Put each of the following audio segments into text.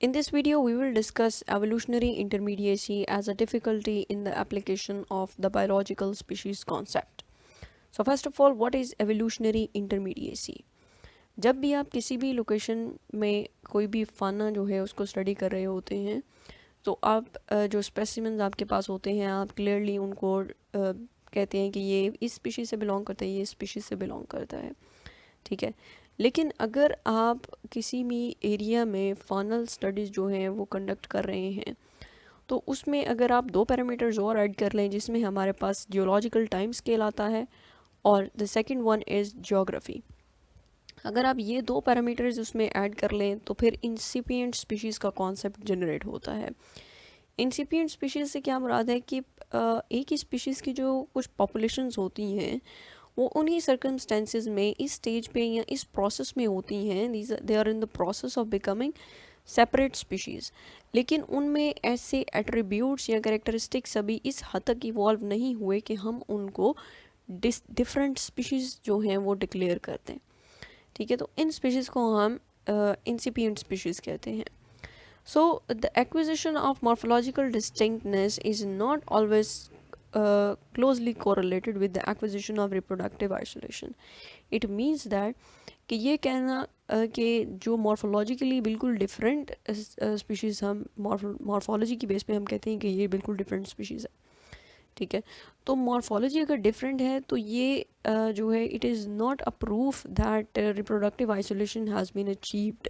In this video, we will discuss evolutionary intermediacy as a difficulty in the application of the biological species concept. So first of all, what is evolutionary intermediacy? जब भी आप किसी भी location में कोई भी फाना जो है उसको स्टडी कर रहे होते हैं, तो आप जो स्पेसिमेंस आपके पास होते हैं, आप क्लियरली उनको कहते हैं कि ये इस स्पीशीज़ से बिलोंग करता है, ये इस स्पीशीज़ से बिलोंग करता है, ठीक है। लेकिन अगर आप किसी भी एरिया में फानल स्टडीज़ जो हैं वो कंडक्ट कर रहे हैं, तो उसमें अगर आप दो पैरामीटर्स और ऐड कर लें, जिसमें हमारे पास जियोलॉजिकल टाइम स्केल आता है और the second one is geography. अगर आप ये दो पैरामीटर्स उसमें ऐड कर लें तो फिर इंसिपिएंट स्पीशीज़ का कॉन्सेप्ट जनरेट होता है। इंसिपिएंट स्पीशीज़ से क्या मुराद है कि एक ही स्पीशीज़ की जो कुछ पॉपुलेशंस होती हैं वो उन्हीं सर्कमस्टेंसेस में इस स्टेज पे या इस प्रोसेस में होती हैं, they are in the process of becoming separate species, लेकिन उनमें ऐसे एट्रीब्यूट्स या कैरेक्टरिस्टिक्स अभी इस हद तक इवॉल्व नहीं हुए कि हम उनको डिफरेंट स्पीशीज़ जो हैं वो डिक्लेयर करते हैं, ठीक है। तो इन स्पीशीज़ को हम इंसिपिएंट स्पीशीज़ कहते हैं। So the acquisition of morphological distinctness is not always closely correlated with the acquisition of reproductive isolation. It means that कि ये कहना कि जो मॉर्फोलॉजिकली बिल्कुल डिफरेंट स्पीशीज़ हम मॉर्फोलॉजी की बेस पे हम कहते हैं कि ये बिल्कुल डिफरेंट स्पीशीज़ है, ठीक है। तो मॉर्फोलॉजी अगर डिफरेंट है तो ये जो है it is not a proof that reproductive isolation has been achieved.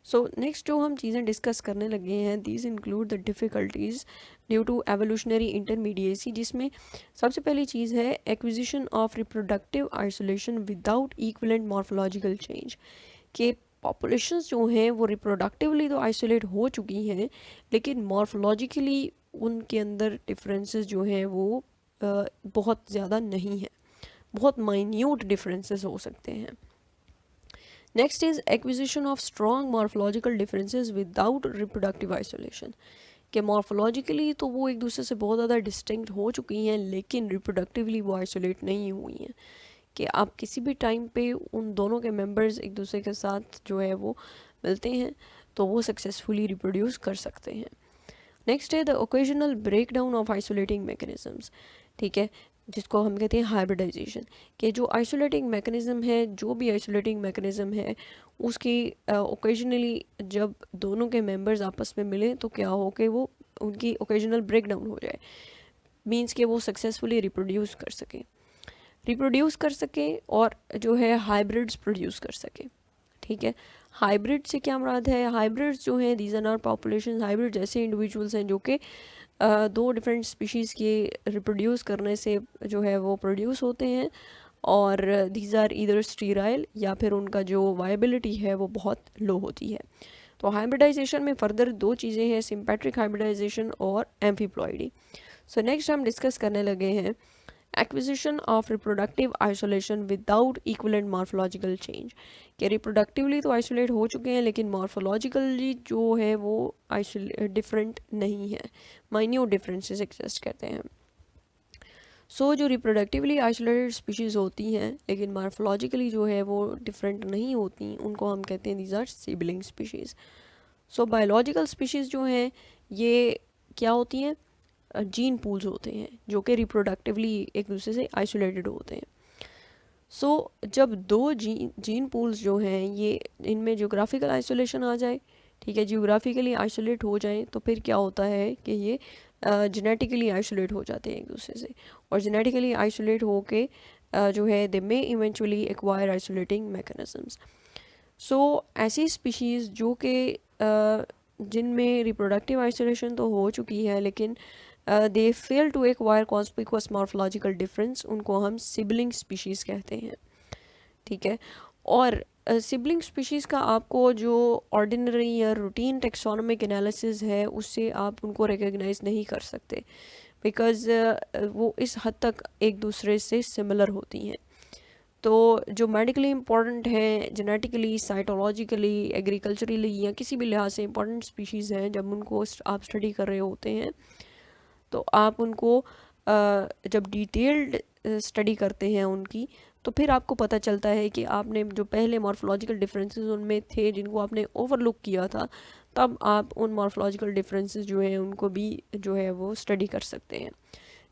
So next जो हम चीज़ें डिस्कस करने लगे हैं, these include the difficulties due to evolutionary intermediacy, जिसमें सबसे पहली चीज़ है acquisition of reproductive isolation without equivalent morphological change. के पॉपुलेशंस जो हैं वो रिप्रोडक्टिवली तो आइसोलेट हो चुकी हैं, लेकिन मॉर्फोलॉजिकली उनके अंदर डिफरेंसेस जो हैं वो बहुत ज़्यादा नहीं है, बहुत माइन्यूट डिफरेंसेस हो सकते हैं। Next is acquisition of strong morphological differences without reproductive isolation. कि मॉर्फोलॉजिकली तो वो एक दूसरे से बहुत ज़्यादा डिस्टिंक्ट हो चुकी हैं, लेकिन रिप्रोडक्टिवली वो आइसोलेट नहीं हुई हैं, कि आप किसी भी टाइम पे उन दोनों के मेंबर्स एक दूसरे के साथ जो है वो मिलते हैं तो वो सक्सेसफुली रिप्रोड्यूस कर सकते हैं। नेक्स्ट है the occasional break down of isolating mechanisms, ठीक है, जिसको हम कहते हैं हाइब्रिडाइजेशन। कि जो आइसोलेटिंग मैकेनिज़्म है, जो भी आइसोलेटिंग मैकेनिज़्म है, उसकी ओकेजनली जब दोनों के मेंबर्स आपस में मिलें तो क्या हो कि वो उनकी ओकेजनल ब्रेक डाउन हो जाए, मींस कि वो सक्सेसफुली रिप्रोड्यूस कर सके और जो है हाइब्रिड्स प्रोड्यूस कर सके, ठीक है। हाइब्रिड से क्या मुराद है? हाइब्रिड्स जो हैं these are not population. Hybrid जैसे इंडिविजुअल्स हैं जो कि दो डिफरेंट स्पीशीज़ के रिप्रोड्यूस करने से जो है वो प्रोड्यूस होते हैं, और दीज आर ईदर स्टीराइल या फिर उनका जो वायबिलिटी है वो बहुत लो होती है। तो हाइब्रिडाइजेशन में फर्दर दो चीज़ें हैं, सिम्पैट्रिक हाइब्रिडाइजेशन और एम्फीप्लॉइडी। सो नेक्स्ट हम डिस्कस करने लगे हैं acquisition of reproductive isolation without equivalent morphological change. कि रिप्रोडक्टिवली तो आइसोलेट हो चुके हैं, लेकिन मॉर्फोलॉजिकली जो है वो डिफरेंट नहीं है, माइन्यूट डिफरेंसेस एग्जिस्ट करते हैं। सो जो रिप्रोडक्टिवली आइसोलेटेड स्पीशीज़ होती हैं लेकिन मॉर्फोलॉजिकली जो है वो डिफरेंट नहीं होती, उनको हम कहते हैं these are sibling species. So biological species जो हैं ये क्या होती हैं? जीन पूल्स होते हैं जो कि रिप्रोडक्टिवली एक दूसरे से आइसोलेटेड होते हैं। सो जब दो जीन पूल्स जो हैं ये इनमें जियोग्राफिकल आइसोलेशन आ जाए, ठीक है, जियोग्राफिकली आइसोलेट हो जाएं, तो फिर क्या होता है कि ये जेनेटिकली आइसोलेट हो जाते हैं एक दूसरे से, और जेनेटिकली आइसोलेट हो के जो है दे मे इवेंचुअली एक्वायर आइसोलेटिंग मैकेनिज्म्स। सो ऐसी स्पीशीज़ जो कि जिनमें रिप्रोडक्टिव आइसोलेशन तो हो चुकी है लेकिन they fail to acquire conspicuous morphological difference, उनको हम सिबलिंग स्पीशीज़ कहते हैं, ठीक है। और सिबलिंग स्पीशीज़ का आपको जो ऑर्डिनरी या रूटीन टेक्सोनोमिक एनालिसिस है उससे आप उनको रिकग्नाइज नहीं कर सकते, बिकॉज़ वो इस हद तक एक दूसरे से सिमिलर होती हैं। तो जो मेडिकली इम्पॉर्टेंट हैं, जेनेटिकली, साइटोलॉजिकली, एग्रीकल्चरली या किसी भी लिहाज से इम्पॉर्टेंट स्पीशीज़ हैं, जब उनको आप स्टडी कर रहे होते हैं तो आप उनको जब डिटेल्ड स्टडी करते हैं उनकी, तो फिर आपको पता चलता है कि आपने जो पहले मॉर्फोलॉजिकल डिफरेंसेस उनमें थे जिनको आपने ओवरलुक किया था, तब आप उन मॉर्फोलॉजिकल डिफरेंसेस जो हैं उनको भी जो है वो स्टडी कर सकते हैं।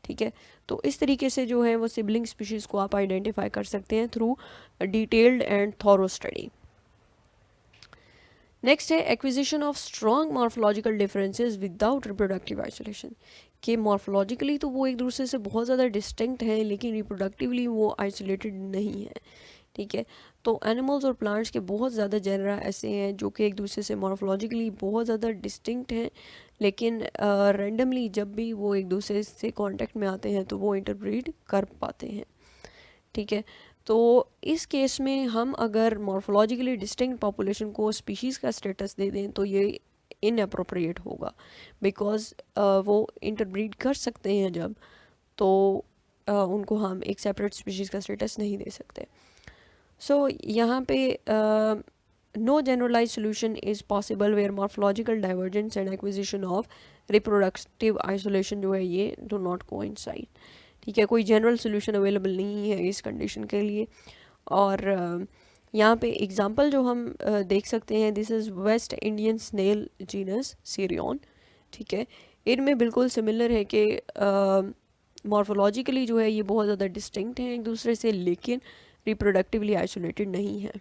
ठीक है, तो इस तरीके से जो है वो सिबलिंग स्पीशीज़ को आप आइडेंटिफाई कर सकते हैं through detailed and thorough study. Next है acquisition of strong morphological differences without reproductive isolation, कि मॉर्फोलॉजिकली तो वो एक दूसरे से बहुत ज़्यादा डिस्टिंक्ट हैं लेकिन रिप्रोडक्टिवली वो आइसोलेटेड नहीं है। ठीक है, तो एनिमल्स और प्लांट्स के बहुत ज़्यादा जेनरा ऐसे हैं जो कि एक दूसरे से मॉर्फोलॉजिकली बहुत ज़्यादा डिस्टिंक्ट हैं, लेकिन रैंडमली जब भी वो एक दूसरे से कांटेक्ट में आते हैं तो वो इंटरब्रीड कर पाते हैं। ठीक है, तो इस केस में हम अगर मॉर्फोलॉजिकली डिस्टिंक्ट पॉपुलेशन को स्पीशीज़ का स्टेटस दे दें तो ये इनअप्रोप्रिएट होगा, बिकॉज वो इंटरब्रीड कर सकते हैं जब, तो उनको हम एक सेपरेट स्पीशीज़ का स्टेटस नहीं दे सकते। सो यहाँ पे no generalize solution is possible where morphological divergence and acquisition of reproductive isolation जो है ये डू नॉट कोइंसाइड। ठीक है, कोई जनरल सोल्यूशन अवेलेबल नहीं है इस कंडीशन के लिए। और यहाँ पे एग्जांपल जो हम देख सकते हैं, this is West Indian snail genus Cerion. ठीक है, इनमें बिल्कुल सिमिलर है कि मॉर्फोलॉजिकली जो है ये बहुत ज़्यादा डिस्टिंक्ट हैं एक दूसरे से, लेकिन रिप्रोडक्टिवली आइसोलेटेड नहीं है।